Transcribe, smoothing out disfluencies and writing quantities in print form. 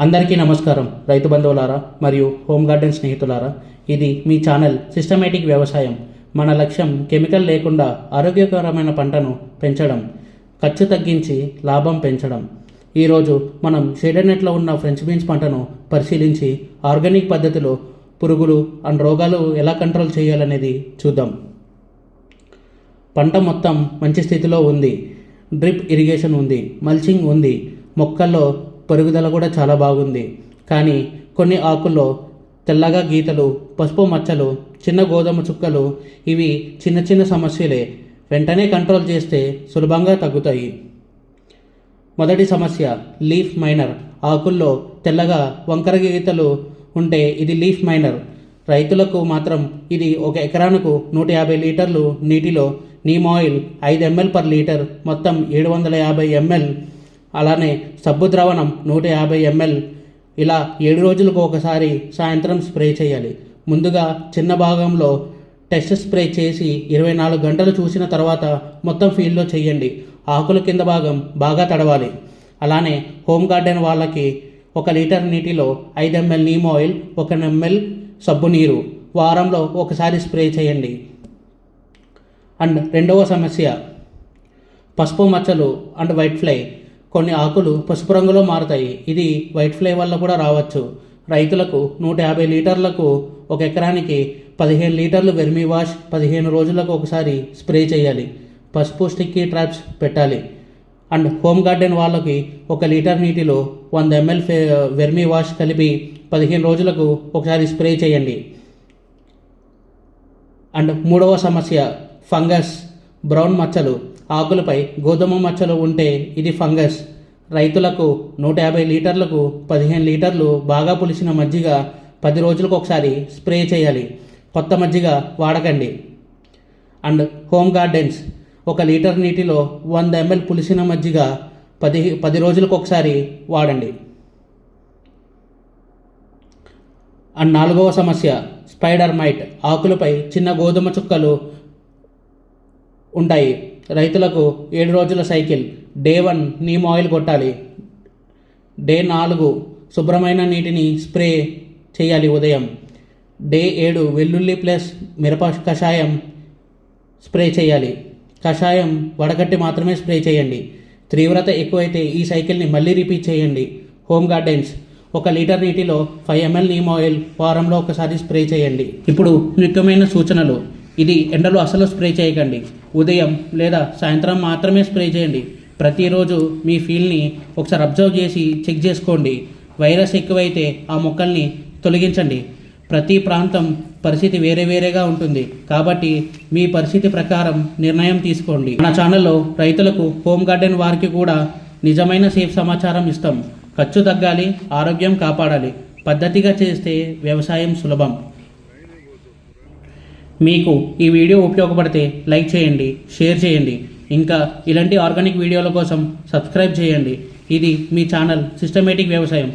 అందరికీ నమస్కారం రైతు బంధువులారా మరియు హోమ్ గార్డెన్ స్నేహితులారా. ఇది మీ ఛానల్ సిస్టమేటిక్ వ్యవసాయం. మన లక్ష్యం కెమికల్ లేకుండా ఆరోగ్యకరమైన పంటను పెంచడం, ఖర్చు తగ్గించి లాభం పెంచడం. ఈరోజు మనం షేడెడ్ నెట్లో ఉన్న ఫ్రెంచ్ బీన్స్ పంటను పరిశీలించి ఆర్గానిక్ పద్ధతిలో పురుగులు అండ్ రోగాలు ఎలా కంట్రోల్ చేయాలనేది చూద్దాం. పంట మొత్తం మంచి స్థితిలో ఉంది. డ్రిప్ ఇరిగేషన్ ఉంది, మల్చింగ్ ఉంది, మొక్కల్లో పెరుగుదల కూడా చాలా బాగుంది. కానీ కొన్ని ఆకుల్లో తెల్లగా గీతలు, పసుపు మచ్చలు, చిన్న గోధుమ చుక్కలు, ఇవి చిన్న చిన్న సమస్యలే. వెంటనే కంట్రోల్ చేస్తే సులభంగా తగ్గుతాయి. మొదటి సమస్య లీఫ్ మైనర్. ఆకుల్లో తెల్లగా వంకర గీతలు ఉంటే ఇది లీఫ్ మైనర్. రైతులకు మాత్రం ఇది ఒక ఎకరానికి 150 లీటర్లు నీటిలో neem oil 5 ml per litre, మొత్తం 750 ml. అలానే సబ్బు ద్రావణం 150 ml. ఇలా 7 రోజులకు ఒకసారి సాయంత్రం స్ప్రే చేయాలి. ముందుగా చిన్న భాగంలో టెస్ట్ స్ప్రే చేసి 24 గంటలు చూసిన తర్వాత మొత్తం ఫీల్డ్లో చేయండి. ఆకుల కింద భాగం బాగా తడవాలి. అలానే హోమ్ గార్డెన్ వాళ్ళకి 1 లీటర్ నీటిలో 5 ml నీమ్ ఆయిల్, 1 ml సబ్బు నీరు వారంలో ఒకసారి స్ప్రే చేయండి. అండ్ రెండవ సమస్య పసుపు మచ్చలు అండ్ వైట్ ఫ్లై. కొన్ని ఆకులు పసుపు రంగులో మారుతాయి. ఇది వైట్ ఫ్లై వల్ల కూడా రావచ్చు. రైతులకు 150 లీటర్లకు ఒక ఎకరానికి 15 లీటర్లు వెర్మీ వాష్ 15 రోజులకు ఒకసారి స్ప్రే చేయాలి. పసుపు స్టిక్కీ ట్రాప్స్ పెట్టాలి. అండ్ హోమ్ గార్డెన్ వాళ్ళకి 1 లీటర్ నీటిలో 100 ml వెర్మీ వాష్ కలిపి 15 రోజులకు ఒకసారి స్ప్రే చేయండి. అండ్ మూడవ సమస్య ఫంగస్, బ్రౌన్ మచ్చలు. ఆకులపై గోధుమ మచ్చలు ఉంటే ఇది ఫంగస్. రైతులకు 150 లీటర్లకు 15 లీటర్లు బాగా పులిసిన మజ్జిగ 10 రోజులకు ఒకసారి స్ప్రే చేయాలి. కొత్త మజ్జిగ వాడకండి. అండ్ హోమ్ గార్డెన్స్ 1 లీటర్ నీటిలో 100 ml పులిసిన మజ్జిగ 10 రోజులకు ఒకసారి వాడండి. అండ్ నాలుగవ సమస్య స్పైడర్ మైట్. ఆకులపై చిన్న గోధుమ చుక్కలు ఉంటాయి. రైతులకు 7 రోజుల సైకిల్. డే 1 నీమ్ ఆయిల్ కొట్టాలి. డే 4 శుభ్రమైన నీటిని స్ప్రే చేయాలి ఉదయం. డే 7 వెల్లుల్లి ప్లస్ మిరప కషాయం స్ప్రే చేయాలి. కషాయం వడగట్టి మాత్రమే స్ప్రే చేయండి. తీవ్రత ఎక్కువైతే ఈ సైకిల్ని మళ్ళీ రిపీట్ చేయండి. హోమ్ గార్డెన్స్ 1 లీటర్ నీటిలో 5 ml నీమ్ ఆయిల్ వారంలో ఒకసారి స్ప్రే చేయండి. ఇప్పుడు ముఖ్యమైన సూచనలు. ఇది ఎండలో అసలు స్ప్రే చేయకండి. ఉదయం లేదా సాయంత్రం మాత్రమే స్ప్రే చేయండి. ప్రతిరోజు మీ ఫీల్డ్ని ఒకసారి అబ్జర్వ్ చేసి చెక్ చేసుకోండి. వైరస్ ఎక్కువైతే ఆ మొక్కల్ని తొలగించండి. ప్రతి ప్రాంతం పరిస్థితి వేరేగా ఉంటుంది కాబట్టి మీ పరిస్థితి ప్రకారం నిర్ణయం తీసుకోండి. మన ఛానల్లో రైతులకు, హోమ్ గార్డెన్ వారికి కూడా నిజమైన సేఫ్ సమాచారం ఇస్తాం. ఖర్చు తగ్గాలి, ఆరోగ్యం కాపాడాలి. పద్ధతిగా చేస్తే వ్యవసాయం సులభం. మీకు ఈ వీడియో ఉపయోగపడితే లైక్ చేయండి, షేర్ చేయండి. ఇంకా ఇలాంటి ఆర్గానిక్ వీడియోల కోసం సబ్స్క్రైబ్ చేయండి. ఇది మీ ఛానల్ సిస్టమేటిక్ వ్యవసాయం.